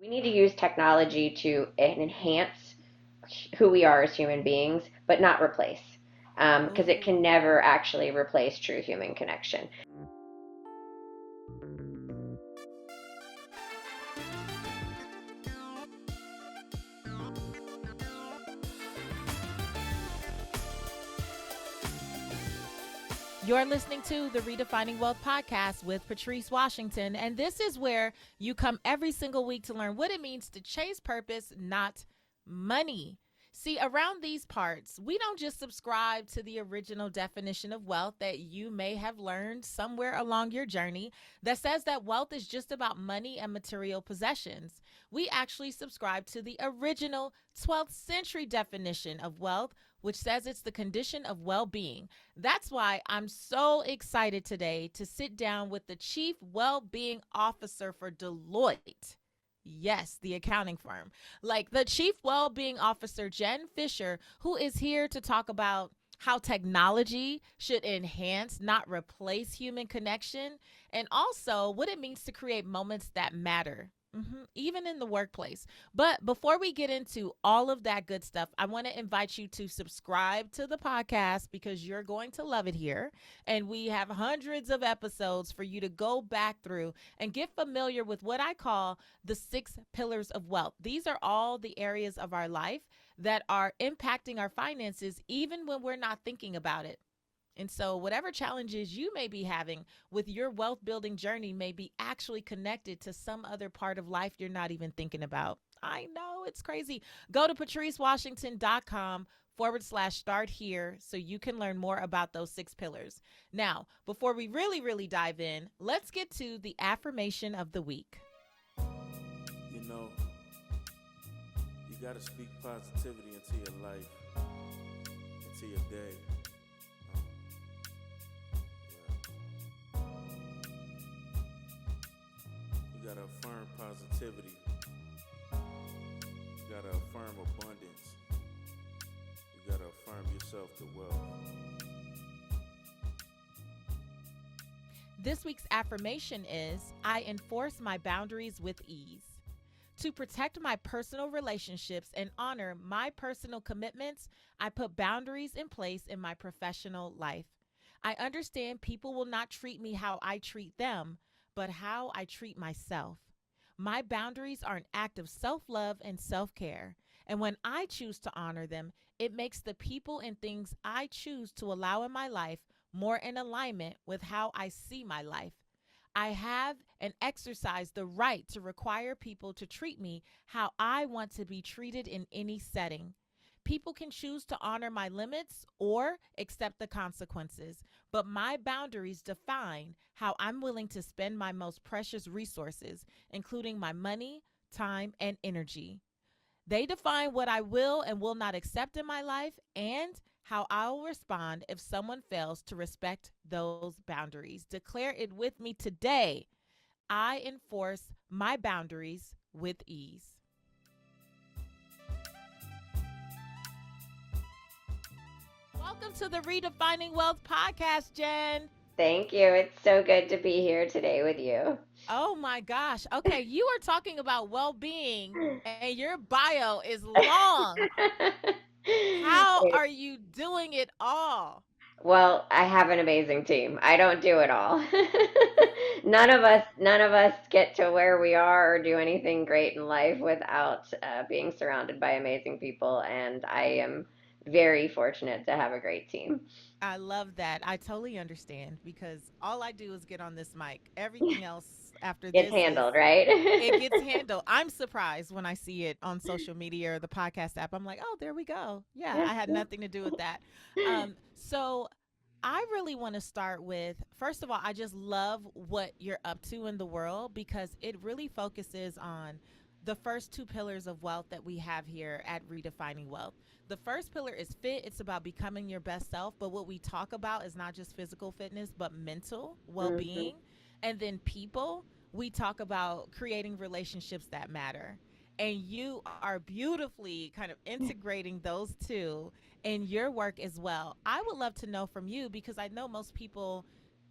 We need to use technology to enhance who we are as human beings, but not replace, because it can Ooh. never actually replace true human connection. You're listening to the Redefining Wealth Podcast with Patrice Washington, and this is where you come every single week to learn what it means to chase purpose, not money. See, around these parts, we don't just subscribe to the original definition of wealth that you may have learned somewhere along your journey that says that wealth is just about money and material possessions. We actually subscribe to the original 12th century definition of wealth, which says it's the condition of well being. That's why I'm so excited today to sit down with the Chief Well-Being Officer for Deloitte. Yes, the accounting firm. Like the Chief Well-Being Officer, Jen Fisher, who is here to talk about how technology should enhance, not replace human connection, and also what it means to create moments that matter. Even in the workplace. But before we get into all of that good stuff, I want to invite you to subscribe to the podcast because you're going to love it here. And we have hundreds of episodes for you to go back through and get familiar with what I call the 6 pillars of wealth. These are all the areas of our life that are impacting our finances, even when we're not thinking about it. And so, whatever challenges you may be having with your wealth building journey may be actually connected to some other part of life you're not even thinking about. I know it's crazy. Go to patricewashington.com/start here so you can learn more about those 6 pillars. Now, before we really dive in, let's get to the affirmation of the week. You know, you got to speak positivity into your life, into your day. You gotta affirm positivity. You gotta affirm abundance. You gotta affirm yourself to wealth. This week's affirmation is I enforce my boundaries with ease. To protect my personal relationships and honor my personal commitments, I put boundaries in place in my professional life. I understand people will not treat me how I treat them, but how I treat myself. My boundaries are an act of self love and self care. And when I choose to honor them, it makes the people and things I choose to allow in my life more in alignment with how I see my life. I have and exercise the right to require people to treat me how I want to be treated in any setting. People can choose to honor my limits or accept the consequences, but my boundaries define how I'm willing to spend my most precious resources, including my money, time, and energy. They define what I will and will not accept in my life and how I will respond if someone fails to respect those boundaries. Declare it with me today. I enforce my boundaries with ease. Welcome to the Redefining Wealth Podcast, Jen. Thank you. It's so good to be here today with you. Oh my gosh. Okay, you are talking about well-being and your bio is long. How are you doing it all? Well, I have an amazing team. I don't do it all. None of us get to where we are or do anything great in life without being surrounded by amazing people. And I am very fortunate to have a great team. I love that. I totally understand because all I do is get on this mic. Everything else after It's this is handled, right? it gets handled. I'm surprised when I see it on social media or the podcast app. I'm like, oh, there we go. Yeah, Yeah, I had yeah. nothing to do with that. So I really want to start with first of all, I just love what you're up to in the world because it really focuses on the first 2 pillars of wealth that we have here at Redefining Wealth. The first pillar is fit. It's about becoming your best self. But what we talk about is not just physical fitness, but mental well Mhm. being. And then people, we talk about creating relationships that matter. And you are beautifully kind of integrating those two in your work as well. I would love to know from you because I know most people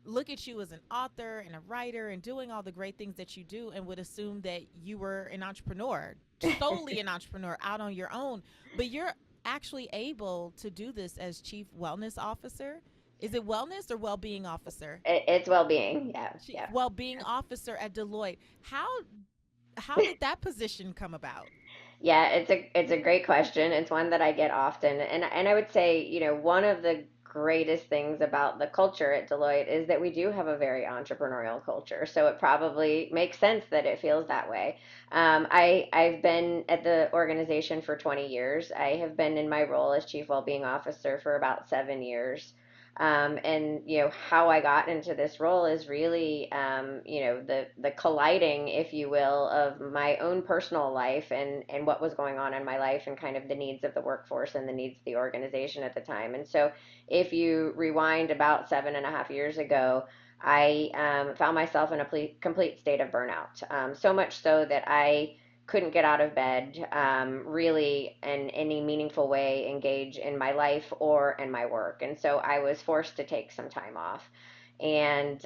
look at you as an author and a writer and doing all the great things that you do and would assume that you were an entrepreneur, solely an entrepreneur out on your own. But you're actually able to do this as chief wellness officer. Is it wellness or well-being officer? It's well-being. Yeah, Chief yeah. well-being officer at Deloitte. How did that position come about? Yeah, it's a great question. It's one that I get often. And I would say, one of the greatest things about the culture at Deloitte is that we do have a very entrepreneurial culture. So it probably makes sense that it feels that way. I've been at the organization for 20 years. I have been in my role as Chief Wellbeing Officer for about 7 years. And how I got into this role is really the colliding, if you will, of my own personal life and what was going on in my life and kind of the needs of the workforce and the needs of the organization at the time. And so, if you rewind about 7.5 years ago, I found myself in a complete state of burnout. So much so that I couldn't get out of bed, really in any meaningful way engage in my life or in my work. And so I was forced to take some time off. And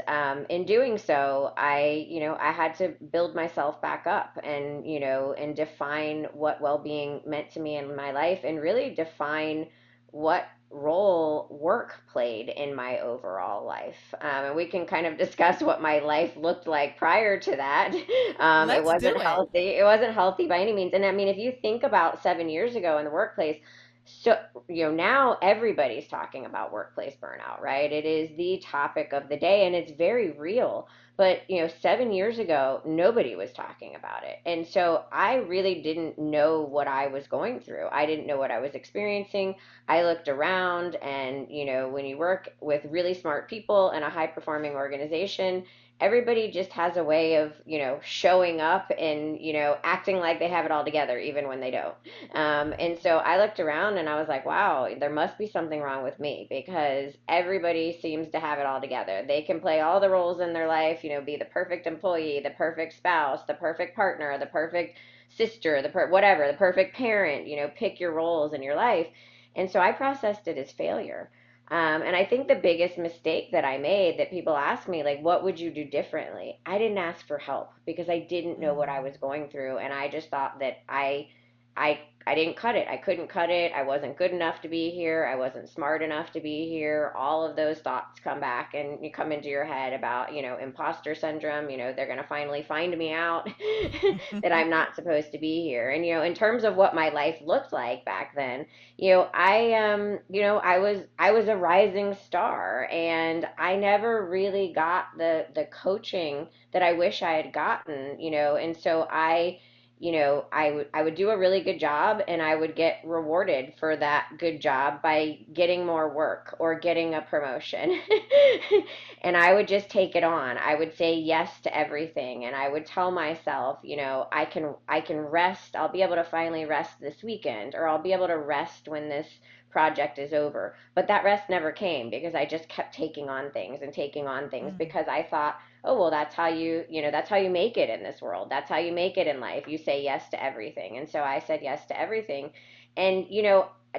in doing so, I had to build myself back up and, and define what well-being meant to me in my life and really define what role work played in my overall life. And we can kind of discuss what my life looked like prior to that. It Let's wasn't do it. healthy. It wasn't healthy by any means. And I mean, if you think about 7 years ago in the workplace, so, now everybody's talking about workplace burnout, right? It is the topic of the day and it's very real. But, 7 years ago, nobody was talking about it. And so I really didn't know what I was going through. I didn't know what I was experiencing. I looked around and, when you work with really smart people in a high performing organization, everybody just has a way of, showing up and, acting like they have it all together, even when they don't. And so I looked around and I was like, wow, there must be something wrong with me because everybody seems to have it all together. They can play all the roles in their life, be the perfect employee, the perfect spouse, the perfect partner, the perfect sister, whatever, the perfect parent, pick your roles in your life. And so I processed it as failure. And I think the biggest mistake that I made that people ask me, like, what would you do differently? I didn't ask for help because I didn't know what I Mm, was going through. And I just thought that I didn't cut it. I couldn't cut it. I wasn't good enough to be here. I wasn't smart enough to be here. All of those thoughts come back and you come into your head about, imposter syndrome. They're going to finally find me out that I'm not supposed to be here. And, in terms of what my life looked like back then, I was a rising star and I never really got the coaching that I wish I had gotten, and so I would do a really good job and I would get rewarded for that good job by getting more work or getting a promotion. And I would just take it on. I would say yes to everything and I would tell myself, I can rest. I'll be able to finally rest this weekend or I'll be able to rest when this project is over. But that rest never came because I just kept taking on things and taking on things mm, because I thought, oh well, that's how you make it in this world, that's how you make it in life, you say yes to everything. And so I said yes to everything. And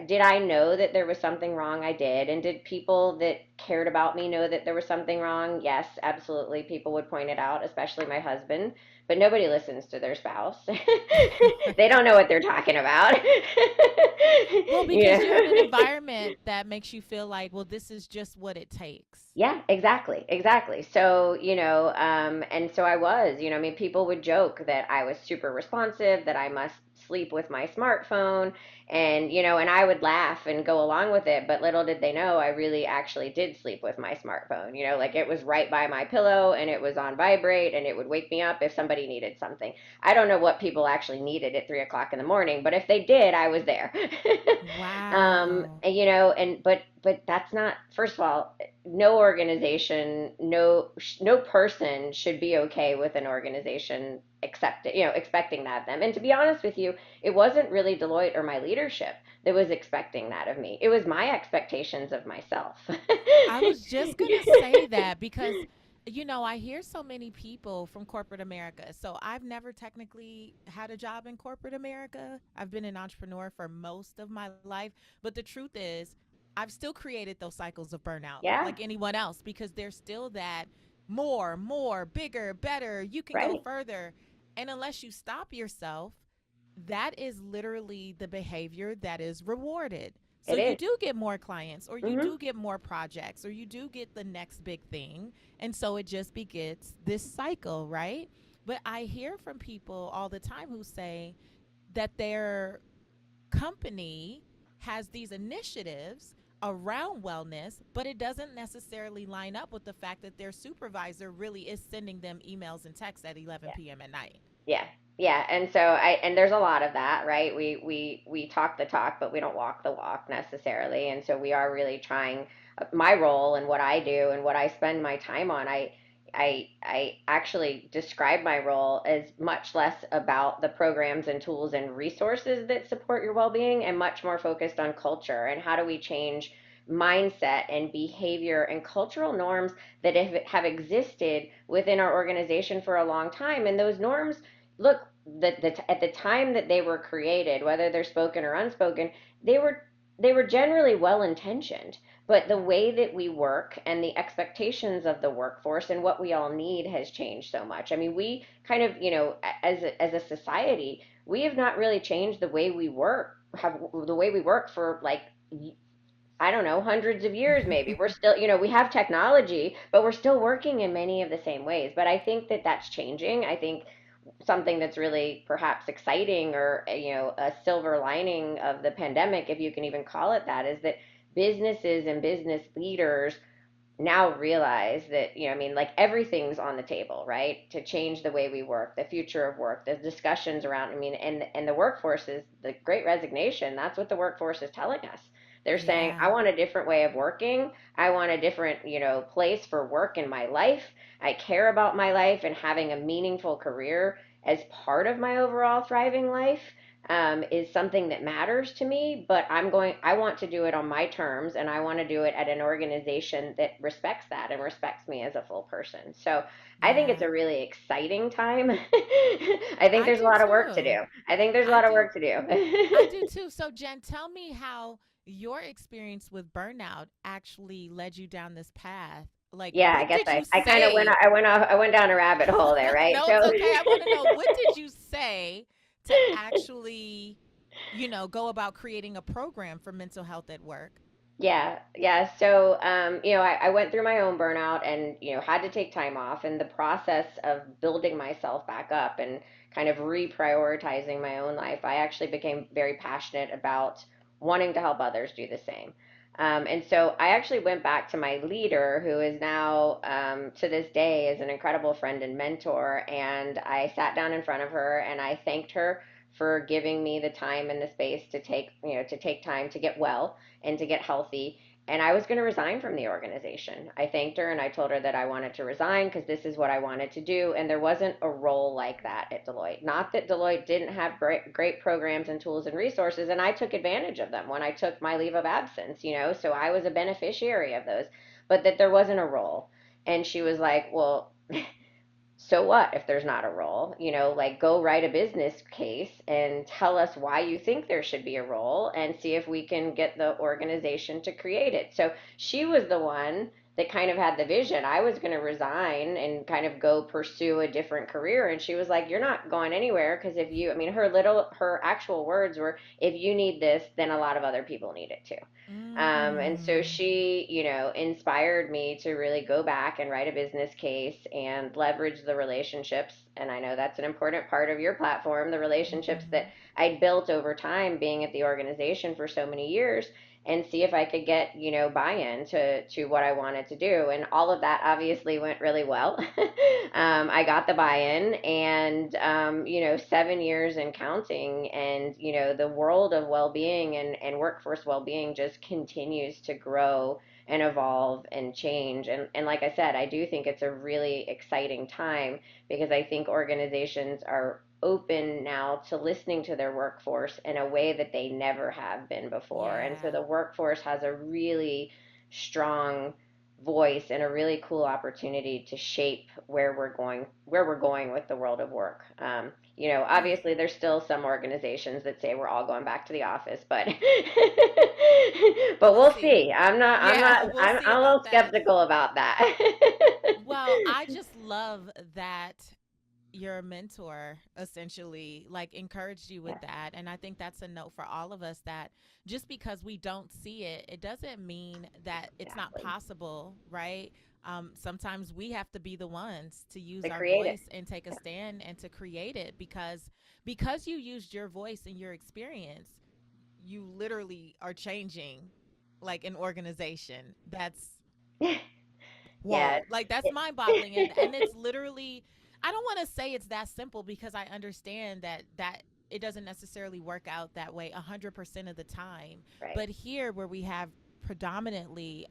did I know that there was something wrong? I did. And did people that cared about me know that there was something wrong? Yes, absolutely. People would point it out, especially my husband. But nobody listens to their spouse. They don't know what they're talking about. well, because you're in an Yeah. environment that makes you feel like, well, this is just what it takes. Yeah, exactly, exactly. So, and so I was, I mean, people would joke that I was super responsive, that I must sleep with my smartphone, and I would laugh and go along with it, but little did they know I really actually did sleep with my smartphone, like it was right by my pillow and it was on vibrate and it would wake me up if somebody needed something. I don't know what people actually needed at 3 o'clock in the morning, but if they did, I was there. Wow. And, but that's not, first of all, no organization, no person should be okay with an organization expecting that of them. And to be honest with you, it wasn't really Deloitte or my leadership that was expecting that of me. It was my expectations of myself. I was just going to say that because, I hear so many people from corporate America. So I've never technically had a job in corporate America. I've been an entrepreneur for most of my life. But the truth is, I've still created those cycles of burnout Yeah, like anyone else, because there's still that more, bigger, better, you can go right. further. And unless you stop yourself, that is literally the behavior that is rewarded. So It you is. do get more clients, or you Mm-hmm. do get more projects, or you do get the next big thing. And so it just begets this cycle, right? But I hear from people all the time who say that their company has these initiatives around wellness, but it doesn't necessarily line up with the fact that their supervisor really is sending them emails and texts at 11 p.m. at night. Yeah. Yeah. And there's a lot of that, right? We talk the talk, but we don't walk the walk necessarily. And so we are really trying my role and what I do and what I spend my time on. I actually describe my role as much less about the programs and tools and resources that support your well-being and much more focused on culture and how do we change mindset and behavior and cultural norms that have existed within our organization for a long time. And those norms, look, at the time that they were created, whether they're spoken or unspoken, they were they were generally well intentioned. But the way that we work and the expectations of the workforce and what we all need has changed so much. I mean, we kind of, as a society, we have not really changed the way we work, have the way we work for like I don't know, hundreds of years maybe. We're still, we have technology, but we're still working in many of the same ways. But I think that that's changing. I think something that's really perhaps exciting or, a silver lining of the pandemic, if you can even call it that, is that businesses and business leaders now realize that, I mean, like everything's on the table, right? To change the way we work, the future of work, the discussions around, I mean, and the workforce is the great resignation. That's what the workforce is telling us. They're saying, Yeah. I want a different way of working. I want a different, place for work in my life. I care about my life and having a meaningful career as part of my overall thriving life is something that matters to me, but I want to do it on my terms and I want to do it at an organization that respects that and respects me as a full person. So I think it's Yeah. a really exciting time. I think I there's a do lot of work to too. do. I think there's a I lot of do. work to do. I do too. So, Jen, tell me how your experience with burnout actually led you down this path. Like, Yeah, I what guess did you I kind of say? I went down a rabbit hole there, right? No, it's So okay. I want to know, what did you say to actually, go about creating a program for mental health at work? Yeah, yeah. So, I went through my own burnout and, had to take time off. And the process of building myself back up and kind of reprioritizing my own life, I actually became very passionate about wanting to help others do the same. And so I actually went back to my leader, who is now, to this day, is an incredible friend and mentor. And I sat down in front of her and I thanked her for giving me the time and the space to take time to get well and to get healthy. And I was going to resign from the organization. I thanked her and I told her that I wanted to resign because this is what I wanted to do. And there wasn't a role like that at Deloitte. Not that Deloitte didn't have great programs and tools and resources, and I took advantage of them when I took my leave of absence, so I was a beneficiary of those, but that there wasn't a role. And she was like, well, so what if there's not a role? Like go write a business case and tell us why you think there should be a role and see if we can get the organization to create it. So she was the one that kind of had the vision. I was going to resign and kind of go pursue a different career. And she was like, you're not going anywhere because I mean, her actual words were, if you need this, then a lot of other people need it too. And so Mm. she, inspired me to really go back and write a business case and leverage the relationships. And I know that's an important part of your platform, the relationships that Hmm. I'd built over time being at the organization for so many years, and see if I could get, buy-in to what I wanted to do. And all of that obviously went really well. I got the buy-in and, 7 years and counting. And, the world of well-being and workforce well-being just continues to grow and evolve and change. And like I said, I do think it's a really exciting time because I think organizations are open now to listening to their workforce in a way that they never have been before. And so Yeah. the workforce has a really strong voice and a really cool opportunity to shape where we're going with the world of work. Yeah. Obviously there's still some organizations that say we're all going back to the office, but but We'll we'll see. see. I'm not I'm Yeah, not we'll I'm, see I'm a little about that. skeptical about that. Well, I just love that your mentor essentially like encouraged you with Yeah, that, and I think that's a note for all of us, that just because we don't see it, it doesn't mean that it's not exactly. possible, right? Sometimes we have to be the ones to use To our create it. voice and take a Yeah. stand and to create it, because you used your voice and your experience, you literally are changing like an organization. That's Yeah. whoa, like that's mind boggling. And it's literally, I don't want to say it's that simple, because I understand that it doesn't necessarily work out that way 100% of the time. Right. But here, where we have predominantly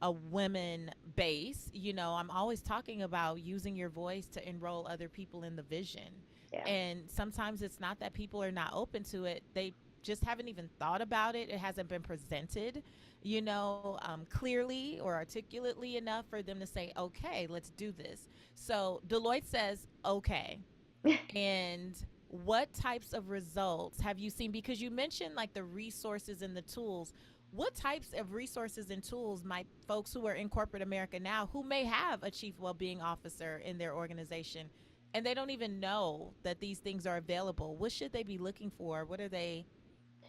a women base, I'm always talking about using your voice to enroll other people in the vision. Yeah. And sometimes it's not that people are not open to it, they just haven't even thought about it, it hasn't been presented, clearly or articulately enough for them to say, okay, let's do this. So Deloitte says, okay. And what types of results have you seen? Because you mentioned like the resources and the tools. What types of resources and tools might folks who are in corporate America now, who may have a chief well-being officer in their organization, and they don't even know that these things are available, what should they be looking for? What are they,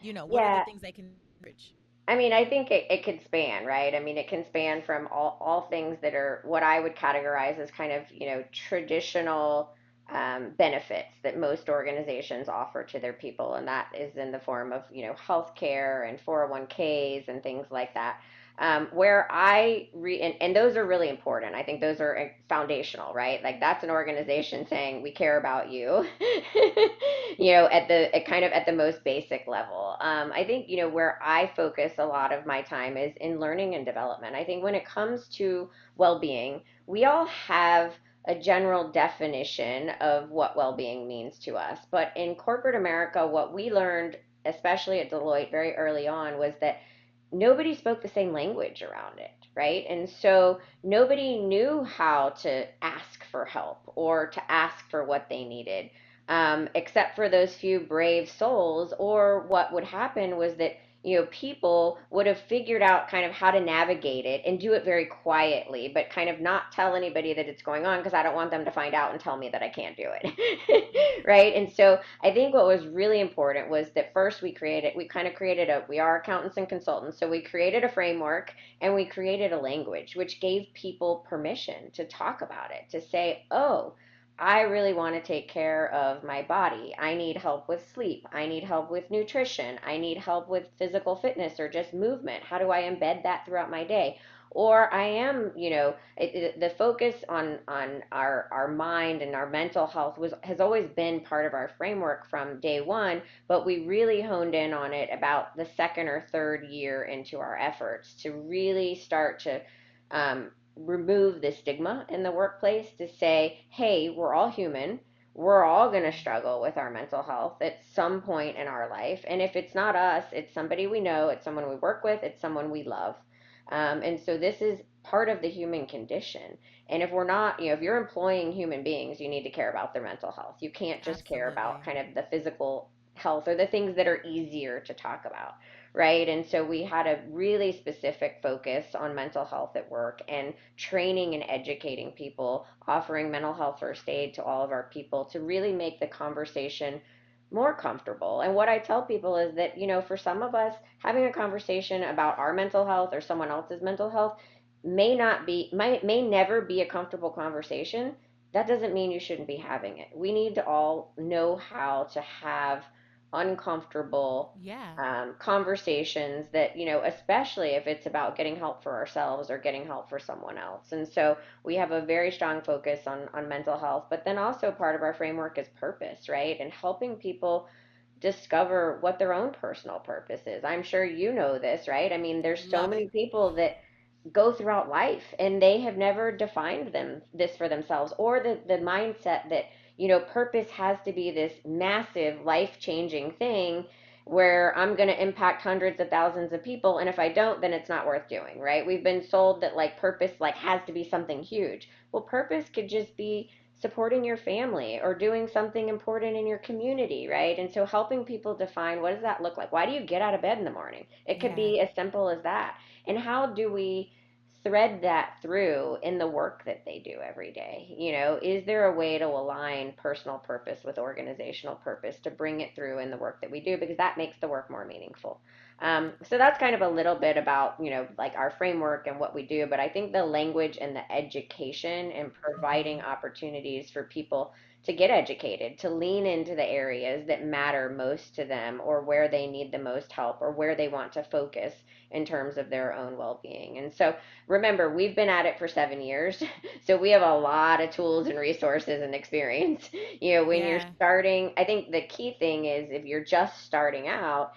what are the Yeah. things they can reach? I mean, I think it could span, right? I mean, it can span from all things that are what I would categorize as kind of, traditional benefits that most organizations offer to their people. And that is in the form of, healthcare and 401ks and things like that. Where and those are really important. I think those are foundational, right? Like that's an organization saying we care about you, at kind of at the most basic level. I think, where I focus a lot of my time is in learning and development. I think when it comes to well-being, we all have a general definition of what well-being means to us. But in corporate America, what we learned, especially at Deloitte very early on, was that nobody spoke the same language around it, right? And so nobody knew how to ask for help or to ask for what they needed, except for those few brave souls. Or what would happen was that, people would have figured out kind of how to navigate it and do it very quietly, but kind of not tell anybody that it's going on because I don't want them to find out and tell me that I can't do it. Right? And so I think what was really important was that first we kind of created we are accountants and consultants. So we created a framework and we created a language which gave people permission to talk about it, to say, oh, I really want to take care of my body. I need help with sleep. I need help with nutrition. I need help with physical fitness or just movement. How do I embed that throughout my day? Or I am, the focus on our mind and our mental health has always been part of our framework from day one, but we really honed in on it about the second or third year into our efforts to really start to remove the stigma in the workplace, to say, hey, we're all human. We're all going to struggle with our mental health at some point in our life. And if it's not us, it's somebody we know, it's someone we work with, it's someone we love. And so this is part of the human condition. And if we're not, if you're employing human beings, you need to care about their mental health. You can't just care about Absolutely. kind of the physical health or the things that are easier to talk about, right? And so we had a really specific focus on mental health at work and training and educating people, offering mental health first aid to all of our people to really make the conversation more comfortable. And what I tell people is that, for some of us, having a conversation about our mental health or someone else's mental health may never be a comfortable conversation. That doesn't mean you shouldn't be having it. We need to all know how to have uncomfortable Yeah. conversations that, especially if it's about getting help for ourselves or getting help for someone else. And so we have a very strong focus on mental health, but then also part of our framework is purpose, right? And helping people discover what their own personal purpose is. I'm sure you know this, right? I mean, there's so Love many it. people that go throughout life and they have never defined this for themselves, or the mindset that, purpose has to be this massive life-changing thing. where I'm going to impact hundreds of thousands of people, and if I don't, then it's not worth doing, right? We've been sold that like purpose like has to be something huge. Well, purpose could just be supporting your family or doing something important in your community, right? And so helping people define, what does that look like? Why do you get out of bed in the morning? It could Yeah. be as simple as that. And how do we thread that through in the work that they do every day? Is there a way to align personal purpose with organizational purpose to bring it through in the work that we do? Because that makes the work more meaningful. So that's kind of a little bit about, like our framework and what we do. But I think the language and the education and providing Mhm. opportunities for people to get educated, to lean into the areas that matter most to them, or where they need the most help, or where they want to focus in terms of their own well-being. And so remember, we've been at it for 7 years, so we have a lot of tools and resources and experience. When you're Yeah. starting, I think the key thing is, if you're just starting out,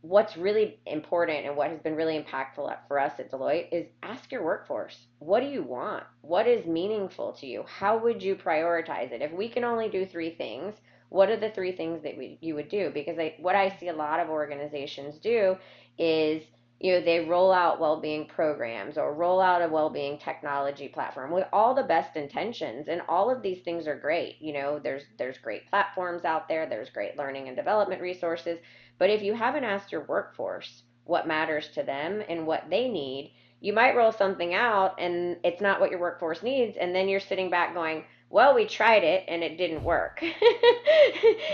what's really important and what has been really impactful for us at Deloitte is ask your workforce, what do you want? What is meaningful to you? How would you prioritize it? If we can only do three things, what are the three things that you would do? Because what I see a lot of organizations do is, they roll out well-being programs or roll out a well-being technology platform with all the best intentions, and all of these things are great. There's great platforms out there, there's great learning and development resources, but if you haven't asked your workforce what matters to them and what they need, you might roll something out and it's not what your workforce needs. And then you're sitting back going, well, we tried it and it didn't work. And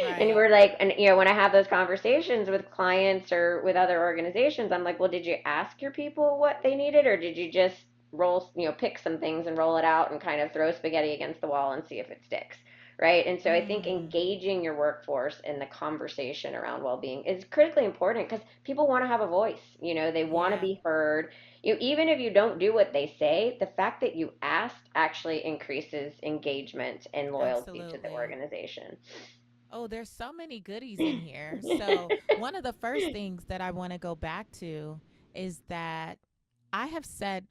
Right. we're like, and when I have those conversations with clients or with other organizations, I'm like, well, did you ask your people what they needed, or did you just pick some things and roll it out and kind of throw spaghetti against the wall and see if it sticks? Right. And so I think Mm. engaging your workforce in the conversation around well-being is critically important, because people want to have a voice. They want to Yeah. be heard. Even if you don't do what they say, the fact that you asked actually increases engagement and loyalty to the Absolutely. organization. Oh, there's so many goodies in here. So, one of the first things that I want to go back to is that I have said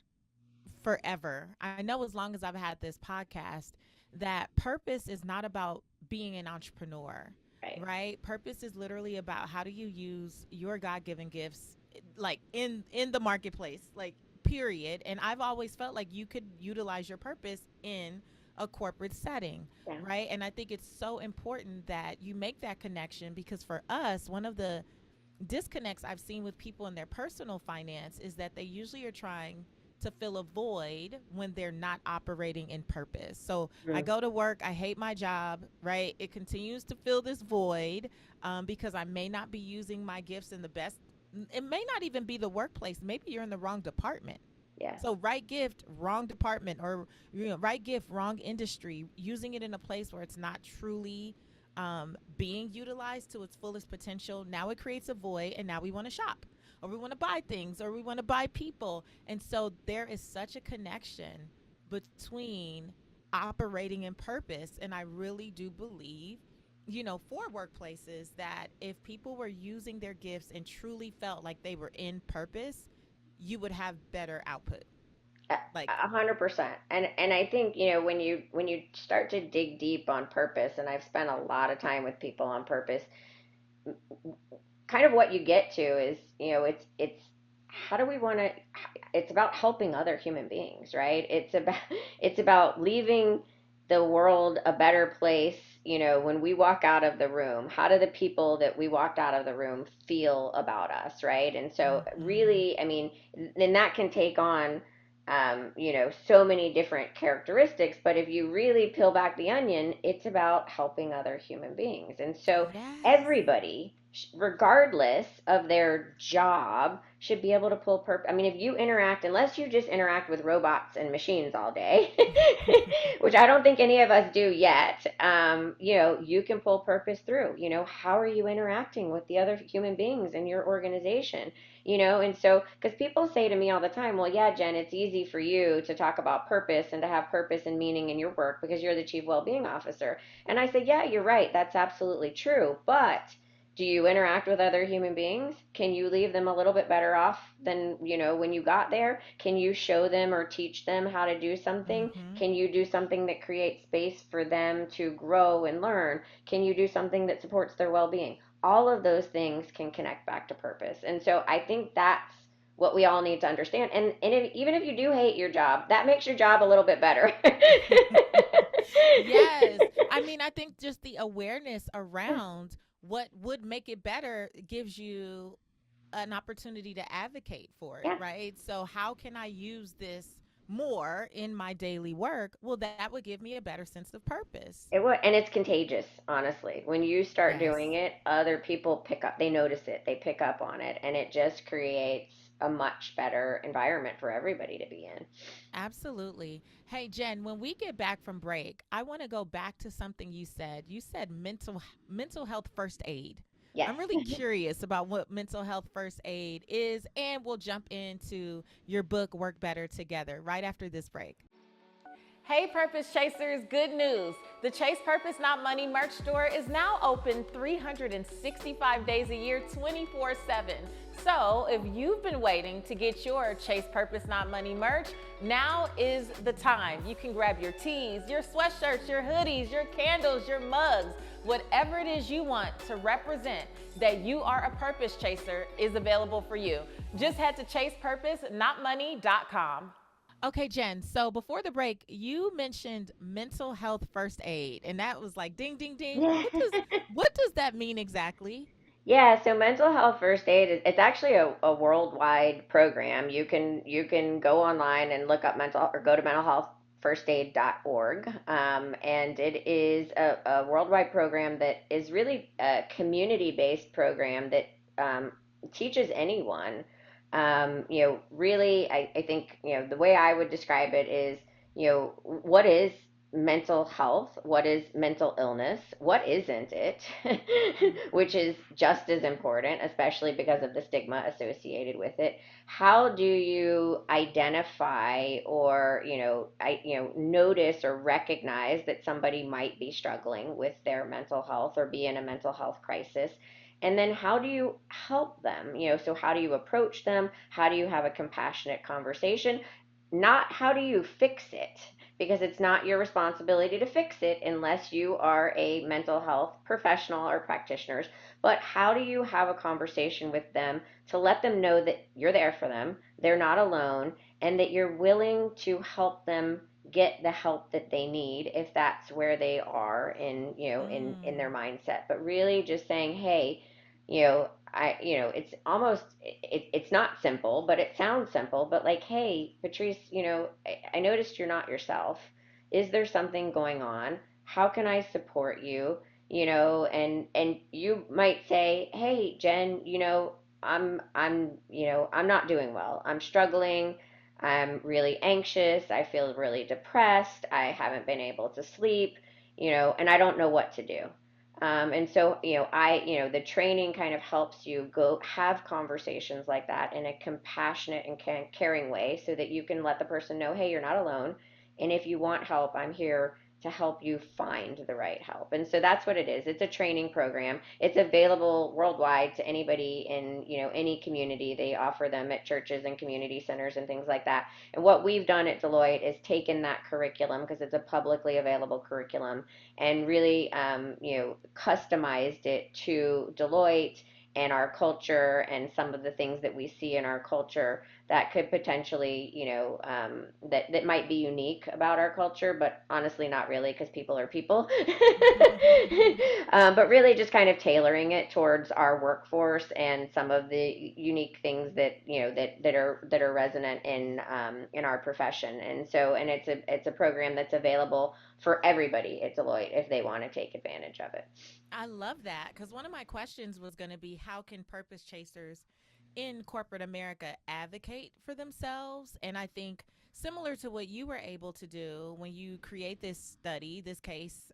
forever, I know as long as I've had this podcast, that purpose is not about being an entrepreneur, Right. right? Purpose is literally about how do you use your God-given gifts, like in the marketplace, like period. And I've always felt like you could utilize your purpose in a corporate setting, Yeah. right? And I think it's so important that you make that connection, because for us, one of the disconnects I've seen with people in their personal finance is that they usually are trying to fill a void when they're not operating in purpose. So I Mm. go to work, I hate my job, right? It continues to fill this void, because I may not be using my gifts in the best. It may not even be the workplace. Maybe you're in the wrong department. Yes. So right gift, wrong department, or right gift, wrong industry. Using it in a place where it's not truly being utilized to its fullest potential. Now it creates a void, and now we want to shop, or we want to buy things, or we want to buy people. And so there is such a connection between operating in purpose, and I really do believe, for workplaces, that if people were using their gifts and truly felt like they were in purpose, you would have better output. A Like, 100%. And I think, when you start to dig deep on purpose, and I've spent a lot of time with people on purpose, kind of what you get to is, it's how do we want to, it's about helping other human beings, right? It's about leaving the world a better place. When we walk out of the room, how do the people that we walked out of the room feel about us, right? And so mm-hmm, really, I mean, then that can take on, so many different characteristics. But if you really peel back the onion, it's about helping other human beings. And so yes, everybody, regardless of their job, should be able to pull purpose. I mean, if you interact, unless you just interact with robots and machines all day, which I don't think any of us do yet, you can pull purpose through. How are you interacting with the other human beings in your organization? And so, because people say to me all the time, well, yeah, Jen, it's easy for you to talk about purpose and to have purpose and meaning in your work because you're the chief well-being officer. And I say, yeah, you're right. That's absolutely true. But Do you interact with other human beings? Can you leave them a little bit better off than, when you got there? Can you show them or teach them how to do something? Mm-hmm. Can you do something that creates space for them to grow and learn? Can you do something that supports their well-being? All of those things can connect back to purpose. And so I think that's what we all need to understand. And even if you do hate your job, that makes your job a little bit better. Yes. I mean, I think just the awareness around what would make it better gives you an opportunity to advocate for it, Yeah. right? So, how can I use this more in my daily work? Well, that would give me a better sense of purpose. It would, and it's contagious, honestly. When you start doing Yes. it, other people pick up, they notice it, they pick up on it, and it just creates a much better environment for everybody to be in. Absolutely. Hey, Jen, when we get back from break, I want to go back to something you said. You said mental health first aid. Yes. I'm really curious about what mental health first aid is, and we'll jump into your book, Work Better Together, right after this break. Hey, Purpose Chasers, good news. The Chase Purpose Not Money merch store is now open 365 days a year, 24/7. So, if you've been waiting to get your Chase Purpose Not Money merch, now is the time. You can grab your tees, your sweatshirts, your hoodies, your candles, your mugs, whatever it is you want to represent that you are a purpose chaser is available for you. Just head to chasepurposenotmoney.com. Okay, Jen. So before the break, you mentioned mental health first aid, and that was like ding, ding, ding. Yeah. What does that mean exactly? Yeah, so mental health first aid is it's actually a worldwide program. You can go online and look up mental or go to mentalhealthfirstaid.org. And it is a worldwide program that is really a community-based program that teaches anyone. Really, I think, the way I would describe it is, what is mental health, what is mental illness, what isn't it, which is just as important, especially because of the stigma associated with it. How do you identify or notice or recognize that somebody might be struggling with their mental health or be in a mental health crisis? And then how do you help them? So how do you approach them? How do you have a compassionate conversation? Not how do you fix it, because it's not your responsibility to fix it unless you are a mental health professional or practitioners. But how do you have a conversation with them to let them know that you're there for them, they're not alone, and that you're willing to help them get the help that they need if that's where they are in their Mm, mindset. But really just saying, hey, it's almost it's not simple, but it sounds simple. But like, hey, Patrice, I noticed you're not yourself. Is there something going on? How can I support you? And you might say, hey, Jen, I'm not doing well. I'm struggling. I'm really anxious. I feel really depressed. I haven't been able to sleep, and I don't know what to do. And so, the training kind of helps you go have conversations like that in a compassionate and caring way so that you can let the person know, hey, you're not alone. And if you want help, I'm here to help you find the right help. And so that's what it is. It's a training program. It's available worldwide to anybody in, any community. They offer them at churches and community centers and things like that. And what we've done at Deloitte is taken that curriculum, because it's a publicly available curriculum, and really, customized it to Deloitte and our culture and some of the things that we see in our culture that could potentially, that might be unique about our culture, but honestly, not really, because people are people. But really, just kind of tailoring it towards our workforce and some of the unique things that that are resonant in our profession. And so, and it's a program that's available for everybody at Deloitte if they want to take advantage of it. I love that because one of my questions was going to be how can purpose chasers in corporate America advocate for themselves? And I think similar to what you were able to do when you create this study, this case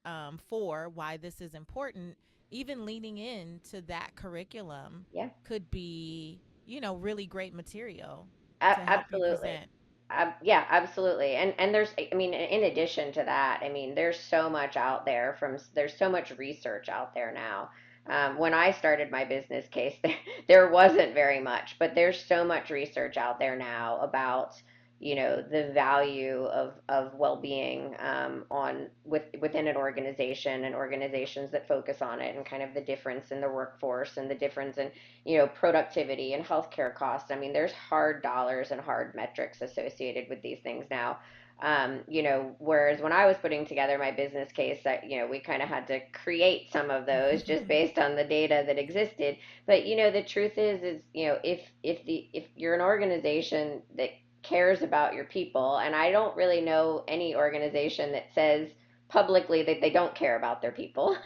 for why this is important, even leaning into that curriculum Yeah, could be, really great material to help you absolutely. present. Yeah, absolutely. And there's, I mean, in addition to that, I mean, there's so much out there there's so much research out there now. When I started my business case, there wasn't very much, but there's so much research out there now about, the value of well-being, within an organization and organizations that focus on it, and kind of the difference in the workforce and the difference in, productivity and healthcare costs. I mean, there's hard dollars and hard metrics associated with these things now. Whereas when I was putting together my business case, we kind of had to create some of those just based on the data that existed. But the truth is, if you're an organization that cares about your people, and I don't really know any organization that says publicly that they don't care about their people.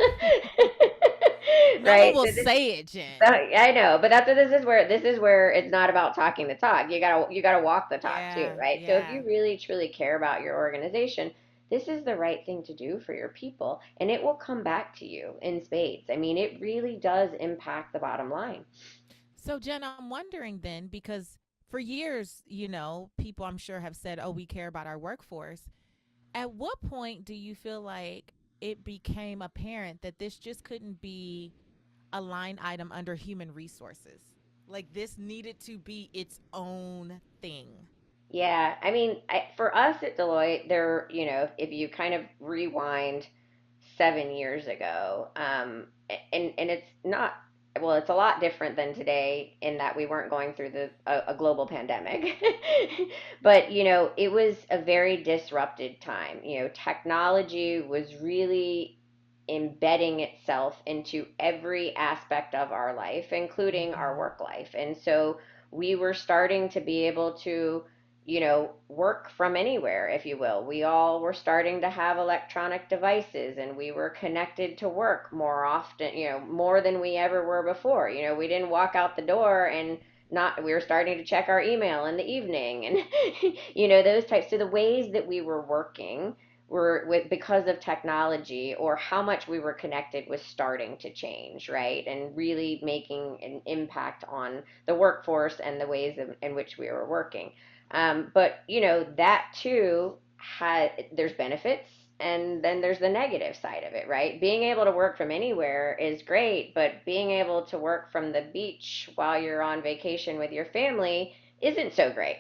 No one Right? will So say it, Jen. I know, but that's what this is where it's not about talking the talk. You gotta walk the talk too, Yeah, right? So if yeah. you really truly care about your organization, this is the right thing to do for your people, and it will come back to you in spades. I mean, it really does impact the bottom line. So, Jen, I'm wondering then, because for years, people I'm sure have said, oh, we care about our workforce. At what point do you feel like it became apparent that this just couldn't be a line item under human resources? Like this needed to be its own thing. Yeah, I mean, for us at Deloitte, if you kind of rewind 7 years ago, and it's not, well, it's a lot different than today in that we weren't going through a global pandemic, but it was a very disrupted time. Technology was really embedding itself into every aspect of our life, including our Mm-hmm. work life, and so we were starting to be able to work from anywhere, if you will. We all were starting to have electronic devices, and we were connected to work more often, more than we ever were before. We didn't walk out the door and not, we were starting to check our email in the evening and, those types. So the ways that we were working were with because of technology, or how much we were connected was starting to change, right? And really making an impact on the workforce and the ways in which we were working. But that too there's benefits, and then there's the negative side of it, right? Being able to work from anywhere is great, but being able to work from the beach while you're on vacation with your family isn't so great.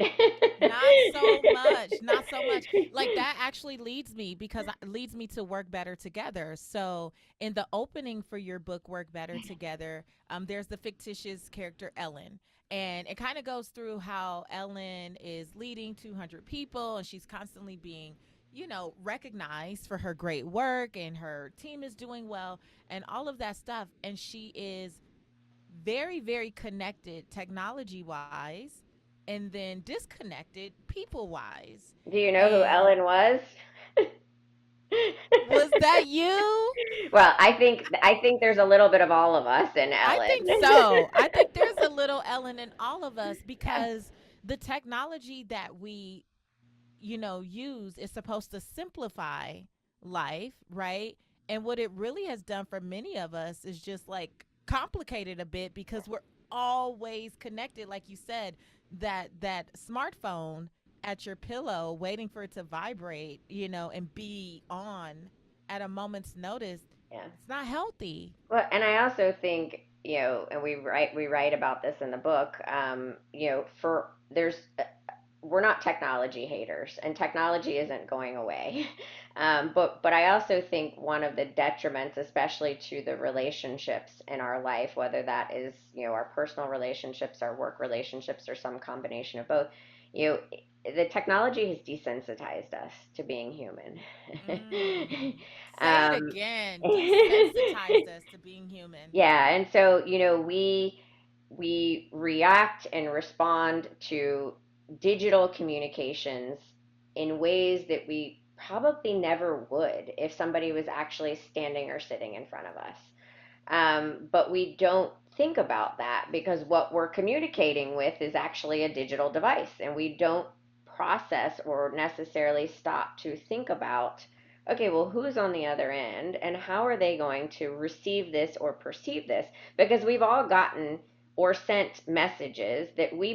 Not so much. Not so much. Like that actually leads me to Work Better Together. So in the opening for your book Work Better Together, there's the fictitious character Ellen. And it kind of goes through how Ellen is leading 200 people and she's constantly being, recognized for her great work and her team is doing well and all of that stuff. And she is very, very connected technology wise and then disconnected people wise. Do you know who And Ellen was? was that you? Well, I think there's a little bit of all of us in I Ellen. think so. I think there's a little Ellen in all of us Yeah. because the technology that we, use is supposed to simplify life, right? And what it really has done for many of us is just like complicated a bit because we're always connected, like you said, that smartphone at your pillow waiting for it to vibrate, and be on at a moment's notice. Yeah. It's not healthy. Well, and I also think, and we write about this in the book. For there's we're not technology haters, and technology isn't going away. But I also think one of the detriments, especially to the relationships in our life, whether that is our personal relationships, our work relationships, or some combination of both, you know, the technology has desensitized us to being human. Mm. Say it um, again. Desensitized us to being human. yeah, and so we react and respond to digital communications in ways that we probably never would if somebody was actually standing or sitting in front of us. But we don't think about that because what we're communicating with is actually a digital device, and we don't process or necessarily stop to think about, okay, well, who's on the other end and how are they going to receive this or perceive this? Because we've all gotten or sent messages that we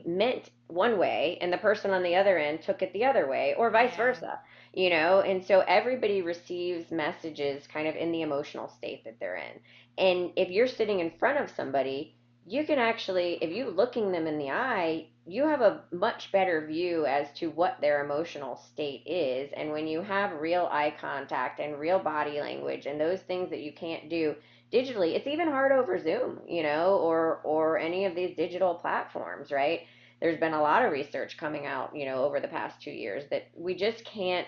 meant one way and the person on the other end took it the other way, or vice Yeah. versa, you know? And so everybody receives messages kind of in the emotional state that they're in. And if you're sitting in front of somebody, you can actually, if you looking them in the eye, you have a much better view as to what their emotional state is. And when you have real eye contact and real body language and those things that you can't do digitally, it's even hard over Zoom, you know, or any of these digital platforms, right? There's been a lot of research coming out, you know, over the past 2 years that we just can't,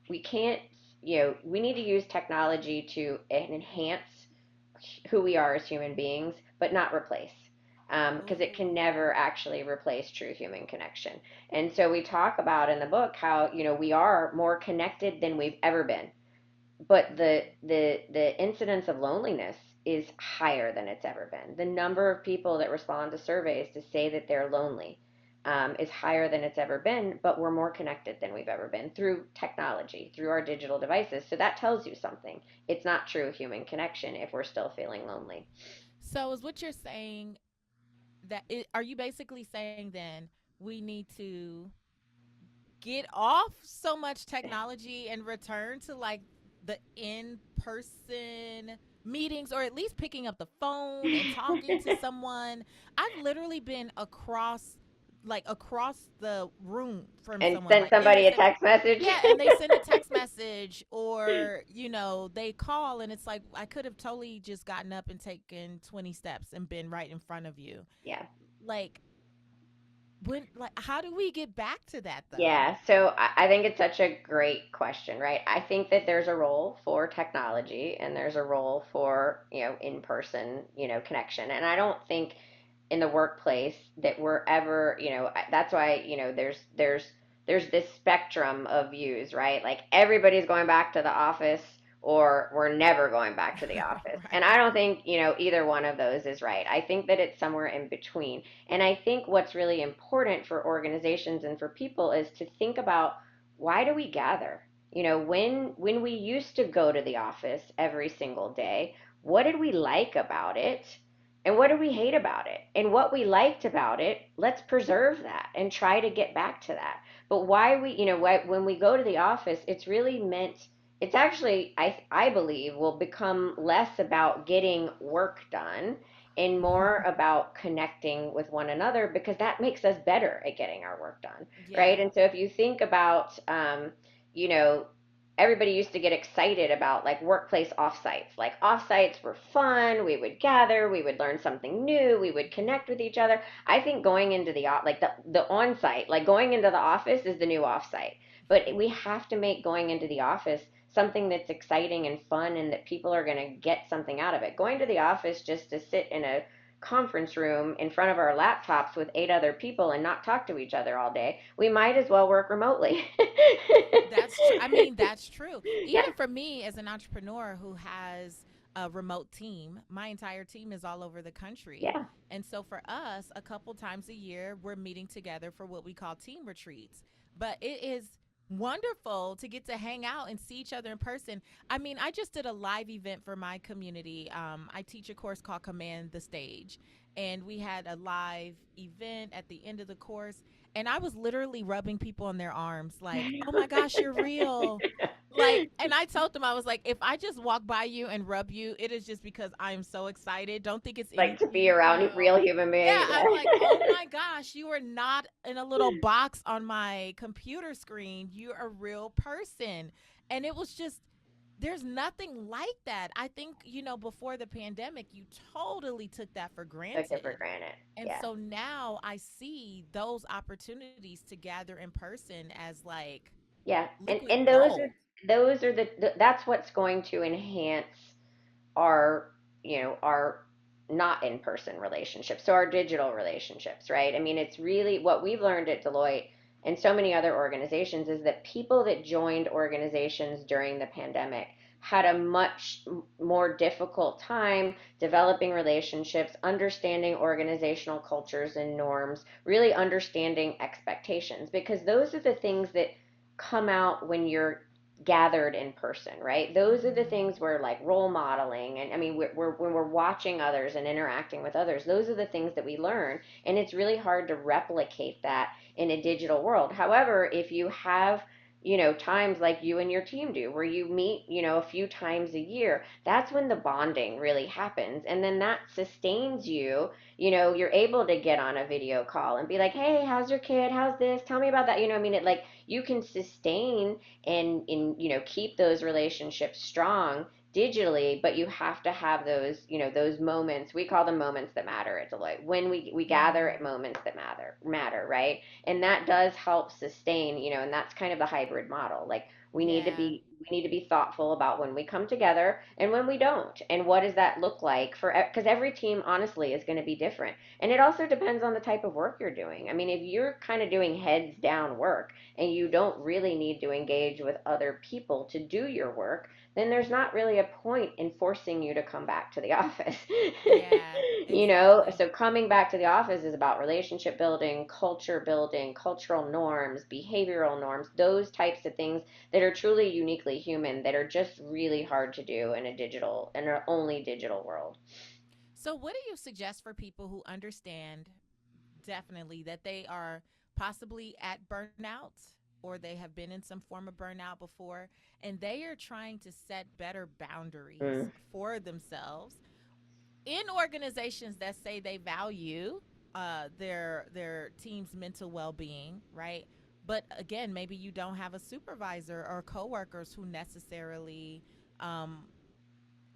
we can't, you know, we need to use technology to enhance who we are as human beings, but not replace. Because it can Ooh. never actually replace true human connection. And so we talk about in the book how, you know, we are more connected than we've ever been, but the incidence of loneliness is higher than it's ever been. The number of people that respond to surveys to say that they're lonely is higher than it's ever been, but we're more connected than we've ever been through technology, through our digital devices. So that tells you something. It's not true human connection if we're still feeling lonely. So is what you're saying are you basically saying then we need to get off so much technology and return to like the in-person meetings, or at least picking up the phone and talking to someone? I've literally been across the room from And someone, send like in the somebody a same. text message. Yeah, and they send a text message, or they call, and it's like I could have totally just gotten up and taken 20 steps and been right in front of you. Yeah. Like, how do we get back to that though? Yeah, so I think it's such a great question, right? I think that there's a role for technology and there's a role for, you know, in-person, you know, connection. And I don't think in the workplace that we're ever, you know, that's why, you know, there's this spectrum of views, right? Like everybody's going back to the office or we're never going back to the office. And I Right. don't think, you know, either one of those is right. I think that it's somewhere in between. And I think what's really important for organizations and for people is to think about, why do we gather? You know, when we used to go to the office every single day, what did we like about it? And what do we hate about it? And what we liked about it, let's preserve that and try to get back to that. But when we go to the office, it's really meant, it's actually, I believe, will become less about getting work done and more about connecting with one another, because that makes us better at getting our work done, right? Yeah. And so if you think about, you know, everybody used to get excited about like workplace offsites. Like offsites were fun. We would gather, we would learn something new, we would connect with each other. I think going into the on-site, like going into the office is the new offsite. But we have to make going into the office something that's exciting and fun and that people are going to get something out of it. Going to the office just to sit in a conference room in front of our laptops with 8 other people and not talk to each other all day, we might as well work remotely. That's true. I mean, that's true. Yeah, Even for me as an entrepreneur who has a remote team, my entire team is all over the country. yeah, And so for us, a couple times a year, we're meeting together for what we call team retreats. But it is wonderful to get to hang out and see each other in person. I mean, I just did a live event for my community. I teach a course called Command the Stage, and we had a live event at the end of the course, and I was literally rubbing people on their arms, like, "Oh my gosh, you're real." Like, and I told them, I was like, if I just walk by you and rub you, it is just because I am so excited. Don't think it's like to be anything, around real human Yeah, beings. I'm like, oh my gosh, you are not in a little box on my computer screen. You're a real person. And it was just, there's nothing like that. I think, before the pandemic, you totally took that for Took it for granted. granted. And Yeah. so now I see those opportunities to gather in person as like Yeah. And liquid and gold. those are that's what's going to enhance our, you know, our not in person relationships. So our digital relationships, right? I mean, it's really what we've learned at Deloitte and so many other organizations is that people that joined organizations during the pandemic had a much more difficult time developing relationships, understanding organizational cultures and norms, really understanding expectations, because those are the things that come out when you're gathered in person, right? Those are the things where like role modeling, and I mean, when we're watching others and interacting with others, those are the things that we learn. And it's really hard to replicate that in a digital world. However, if you have, times like you and your team do, where you meet, a few times a year, that's when the bonding really happens. And then that sustains you. You're able to get on a video call and be like, hey, how's your kid? How's this? Tell me about that. I mean, it like you can sustain and keep those relationships strong digitally, but you have to have those moments. We call them moments that matter at Deloitte, when we gather at moments that matter, right? And that does help sustain, and that's kind of the hybrid model. Like Yeah. we need to be thoughtful about when we come together and when we don't, and what does that look like for, because every team honestly is going to be different. And it also depends on the type of work you're doing. I mean, if you're kind of doing heads down work and you don't really need to engage with other people to do your work, then there's not really a point in forcing you to come back to the office. Yeah, exactly. So coming back to the office is about relationship building, cultural norms, behavioral norms, those types of things that are truly uniquely human, that are just really hard to do in an only digital world. So, what do you suggest for people who understand definitely that they are possibly at burnout or they have been in some form of burnout before and they are trying to set better boundaries Mm. for themselves in organizations that say they value their team's mental well-being, right? But again, maybe you don't have a supervisor or coworkers who necessarily um,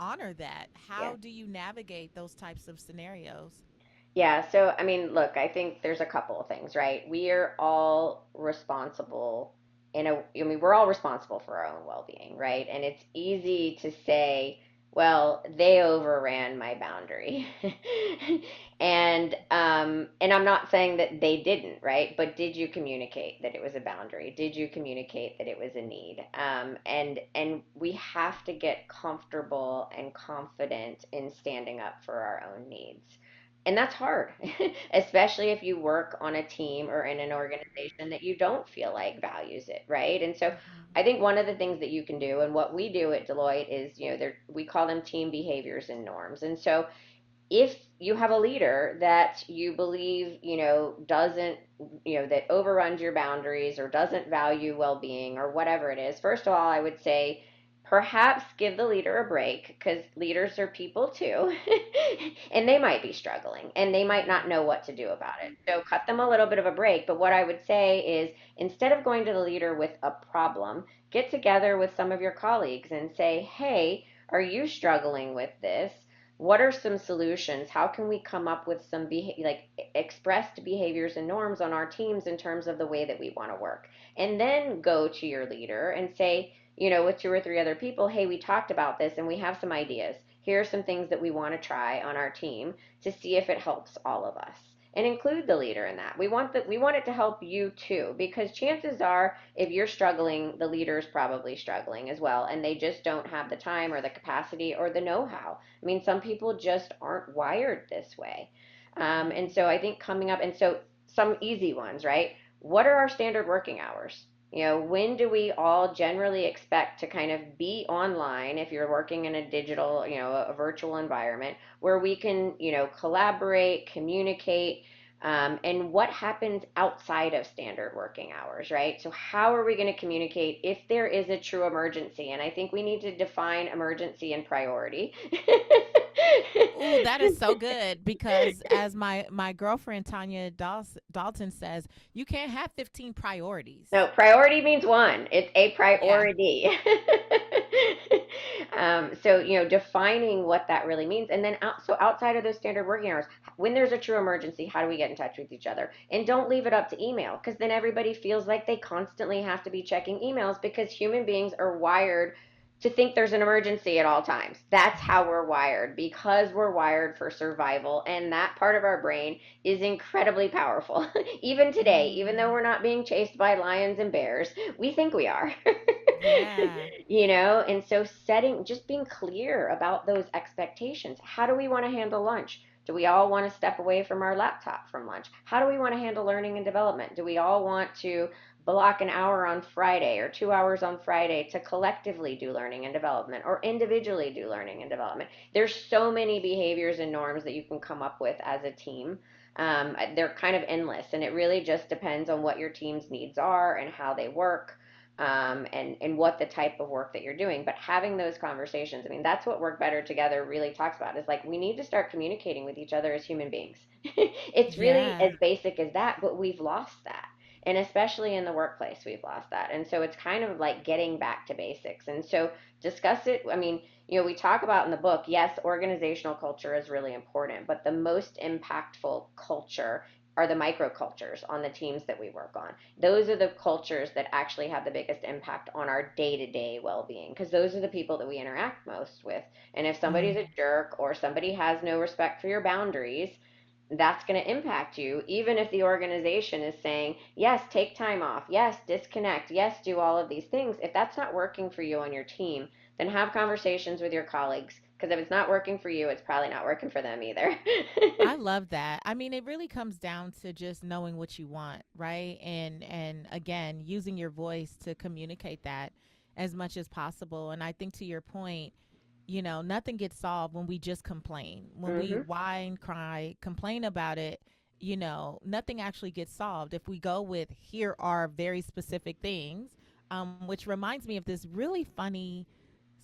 honor that. Yeah. How do you navigate those types of scenarios? Yeah, so I mean, look, I think there's a couple of things, right? We are all responsible I mean, we're all responsible for our own well-being, right? And it's easy to say, well, they overran my boundary. And I'm not saying that they didn't, right? But did you communicate that it was a boundary? Did you communicate that it was a need? And we have to get comfortable and confident in standing up for our own needs, and that's hard, especially if you work on a team or in an organization that you don't feel like values it, right? And so Mm-hmm. I think one of the things that you can do, and what we do at Deloitte is, we call them team behaviors and norms. And so if you have a leader that you believe, doesn't, that overruns your boundaries or doesn't value well-being or whatever it is, first of all, I would say perhaps give the leader a break, because leaders are people too. And they might be struggling and they might not know what to do about it. So cut them a little bit of a break. But what I would say is, instead of going to the leader with a problem, get together with some of your colleagues and say, hey, are you struggling with this? What are some solutions? How can we come up with some like expressed behaviors and norms on our teams in terms of the way that we want to work? And then go to your leader and say, with two or three other people, hey, we talked about this and we have some ideas. Here are some things that we want to try on our team to see if it helps all of us. And include the leader in that. We want it to help you too, because chances are, if you're struggling, the leader's probably struggling as well, and they just don't have the time or the capacity or the know-how. I mean, some people just aren't wired this way. And so I think coming up, and so some easy ones, right? What are our standard working hours? When do we all generally expect to kind of be online, if you're working in a digital, a virtual environment where we can, collaborate, communicate, and what happens outside of standard working hours, right? So how are we going to communicate if there is a true emergency? And I think we need to define emergency and priority. Oh, that is so good because as my girlfriend Tanya Dalton says, you can't have 15 priorities. No, priority means one. It's a Yeah. priority. So, defining what that really means. And then so outside of those standard working hours, when there's a true emergency, how do we get in touch with each other? And don't leave it up to email, because then everybody feels like they constantly have to be checking emails, because human beings are wired to think there's an emergency at all times. That's how we're wired, because we're wired for survival. And that part of our brain is incredibly powerful. Even today, even though Mm, we're not being chased by lions and bears, we think we are. yeah. And so just being clear about those expectations. How do we want to handle lunch? Do we all want to step away from our laptop from lunch? How do we want to handle learning and development? Do we all want to block an hour on Friday or 2 hours on Friday to collectively do learning and development or individually do learning and development. There's so many behaviors and norms that you can come up with as a team. They're kind of endless, and it really just depends on what your team's needs are and how they work, and what the type of work that you're doing. But having those conversations, I mean, that's what Work Better Together really talks about, is like we need to start communicating with each other as human beings. It's really Yeah. as basic as that, but we've lost that. And especially in the workplace, we've lost that. And so it's kind of like getting back to basics. And so discuss it. I mean, we talk about in the book, yes, organizational culture is really important, but the most impactful culture are the microcultures on the teams that we work on. Those are the cultures that actually have the biggest impact on our day-to-day well-being, because those are the people that we interact most with. And if somebody's Mm. a jerk or somebody has no respect for your boundaries, that's going to impact you, even if the organization is saying, yes, take time off, yes, disconnect, yes, do all of these things. If that's not working for you on your team, then have conversations with your colleagues, because if it's not working for you, it's probably not working for them either. I love that. I mean, it really comes down to just knowing what you want, right? And again, using your voice to communicate that as much as possible. And I think to your point, nothing gets solved when we just complain. When we Hmm. whine, cry, complain about it, nothing actually gets solved. If we go with here are very specific things, which reminds me of this really funny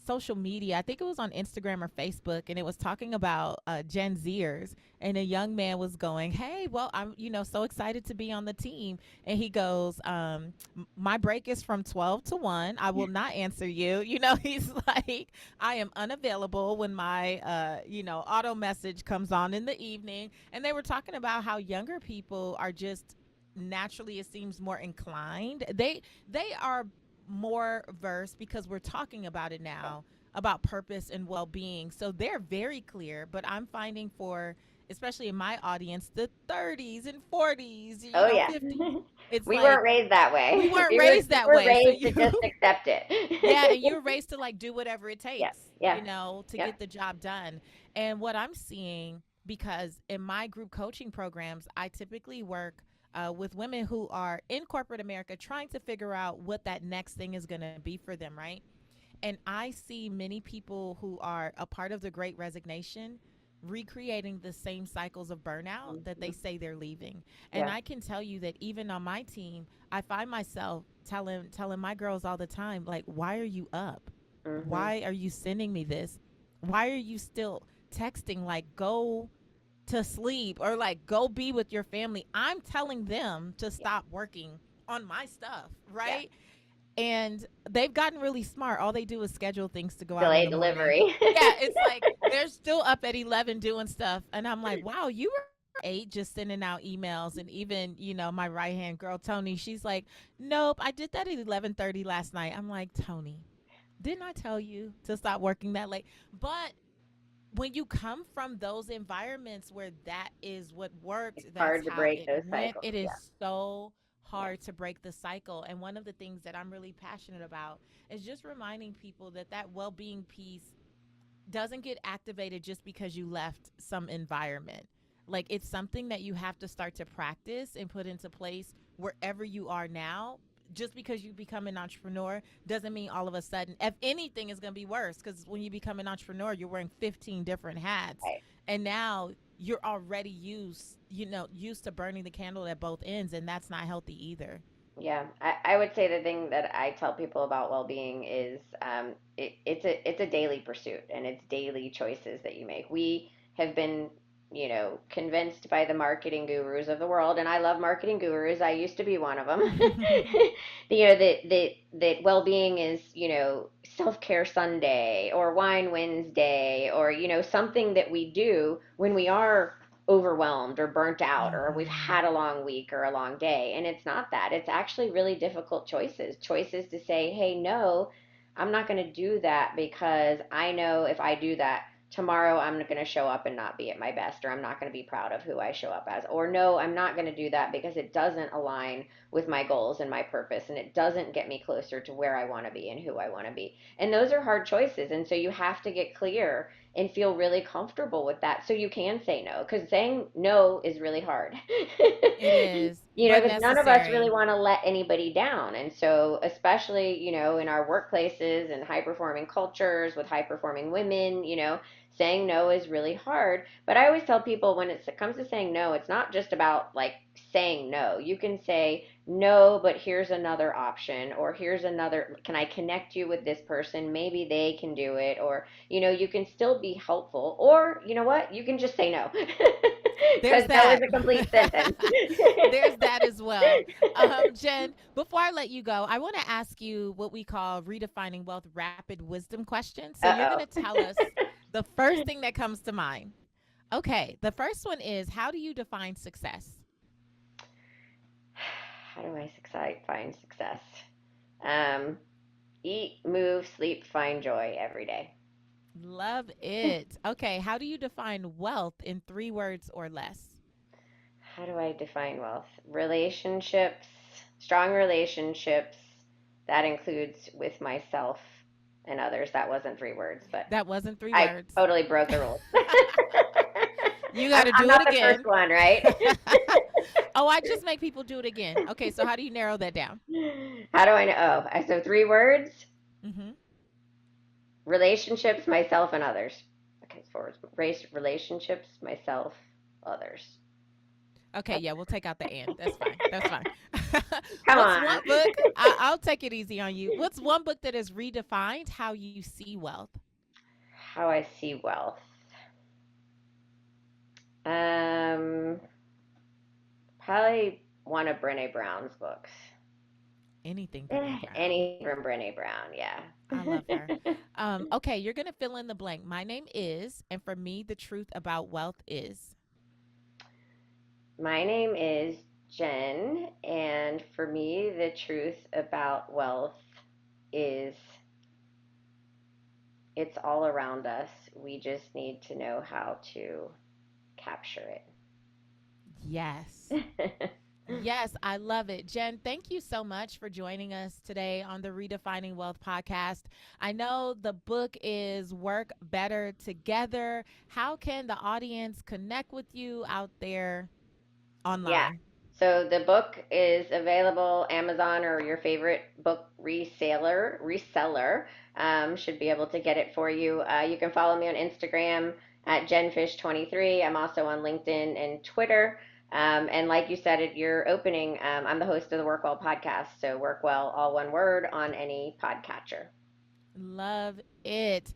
social media. I think it was on Instagram or Facebook, and it was talking about Gen Zers. And a young man was going, "Hey, well, I'm so excited to be on the team." And he goes, "My break is from 12 to 1. I will not answer you." He's like, "I am unavailable when my auto message comes on in the evening." And they were talking about how younger people are just naturally, it seems, more inclined. They are more versed because we're talking about it now, about purpose and well-being, so they're very clear. But I'm finding, for especially in my audience, the 30s and 40s, Oh yeah. 50s, it's We like weren't raised that we way. weren't we were raised we that were way. So raised to you just accept yeah, and it. you're raised to like do whatever it Yeah, takes, yeah, to yeah. get the job done. And what I'm seeing, because in my group coaching programs, I typically work with women who are in corporate America trying to figure out what that next thing is going to be for them, right? And I see many people who are a part of the great resignation recreating the same cycles of burnout that they Mhm. say they're leaving. And Yeah. I can tell you that even on my team, I find myself telling my girls all the time, like, why are you up? Mhm. Why are you sending me this? Why are you still texting? Like, go to sleep, or like go be with your family. I'm telling them to Yeah. stop working on my stuff, Yeah. right? And they've gotten really smart. All they do is schedule things to go out in Delayed the morning. delivery. Yeah, it's like they're still up at 11 doing stuff. And I'm like, wow, you were 8 just sending out emails. And even, my right hand girl, Tony, she's like, nope, I did that at 11:30 last night. I'm like, Tony, didn't I tell you to stop working that late? But when you come from those environments where that is what worked, It's that's hard to how break it those went, cycles. it Yeah. is so Yeah. hard to break the cycle. And one of the things that I'm really passionate about is just reminding people that that well-being piece doesn't get activated just because you left some environment. Like, it's something that you have to start to practice and put into place wherever you are now. Just because you become an entrepreneur doesn't mean all of a sudden, if anything, is going to be worse. Because when you become an entrepreneur, you're wearing 15 different hats, Right. and now you're already used to burning the candle at both ends, and that's not healthy either. Yeah, I would say the thing that I tell people about well-being is, it's a daily pursuit, and it's daily choices that you make. We have been, convinced by the marketing gurus of the world, and I love marketing gurus. I used to be one of them. That well-being is, self-care Sunday or wine Wednesday, or, something that we do when we are overwhelmed or burnt out, or we've Hmm. had a long week or a long day. And it's not that. It's actually really difficult choices to say, hey, no, I'm not going to do that, because I know if I do that tomorrow, I'm going to show up and not be at my best, or I'm not going to be proud of who I show up as. Or no, I'm not going to do that because it doesn't align with my goals and my purpose, and it doesn't get me closer to where I want to be and who I want to be. And those are hard choices. And so you have to get clear, and feel really comfortable with that. So you can say no, because saying no is really hard. It is, Because none of us really necessary. want to let anybody down. And so, especially, in our workplaces and high performing cultures with high performing women, saying no is really hard. But I always tell people when it comes to saying no, it's not just about like saying no. You can say, no, but here's another option, or here's another, can I connect you with this person? Maybe they can do it, or, you can still be helpful, or you know what? You can just say no. There's Because no is that. a complete sentence. There's that as well. Jen, before I let you go, I want to ask you what we call redefining wealth rapid wisdom questions. So you're going Uh to tell us the first thing that comes to mind. Okay, the first one is, how do you define success? How do I find success? Um, Eat, move, sleep, find joy every day. Love it. Okay, how do you define wealth in 3 words or less? How do I define wealth? Relationships, strong relationships. That includes with myself and others. That wasn't 3 words, but That wasn't three I words. totally broke the rules. You got to I'm do it not the first again. one, right? Oh, I just make people do it again. Okay, so how do you narrow that down? How do I know? Oh, so 3 words: Hmm. relationships, myself, and others. Okay, it's 4 words. Relationships, myself, others. Okay, yeah, we'll take out the and. That's fine. That's fine. Come What's one on. book? I'll take it easy on you. What's one book that has redefined how you see wealth? How I see wealth. Um, Probably one of Brene Brown's books. Anything Brene Brown. Anything from Brene Brown, yeah. I love her. Okay, you're going to fill in the blank. My name is, and for me, the truth about wealth is. My name is Jen, and for me, the truth about wealth is it's all around us. We just need to know how to capture Yes. it. Yes, I love it. Jen, thank you so much for joining us today on the Redefining Wealth podcast. I know the book is Work Better Together. How can the audience connect with you out there Yeah. online? So the book is available Amazon or your favorite book reseller should be able to get it for you. You can follow me on Instagram at JenFish23. I'm also on LinkedIn and Twitter. And like you said at your opening, I'm the host of the WorkWell podcast. So WorkWell, all one word, on any podcatcher. Love it.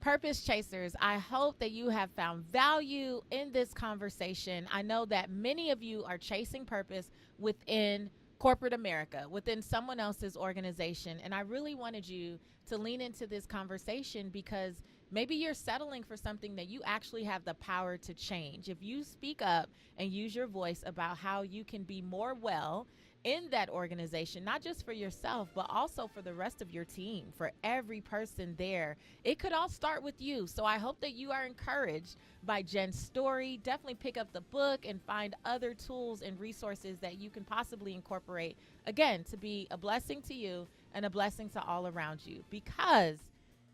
Purpose Chasers, I hope that you have found value in this conversation. I know that many of you are chasing purpose within corporate America, within someone else's organization. And I really wanted you to lean into this conversation because maybe you're settling for something that you actually have the power to change. If you speak up and use your voice about how you can be more well in that organization, not just for yourself, but also for the rest of your team, for every person there. It could all start with you. So I hope that you are encouraged by Jen's story. Definitely pick up the book and find other tools and resources that you can possibly incorporate, again, to be a blessing to you and a blessing to all around you, because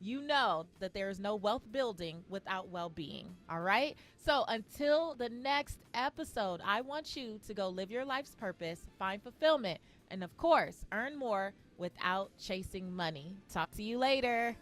you know that there is no wealth building without well being. All right. So until the next episode, I want you to go live your life's purpose, find fulfillment, and of course, earn more without chasing money. Talk to you later.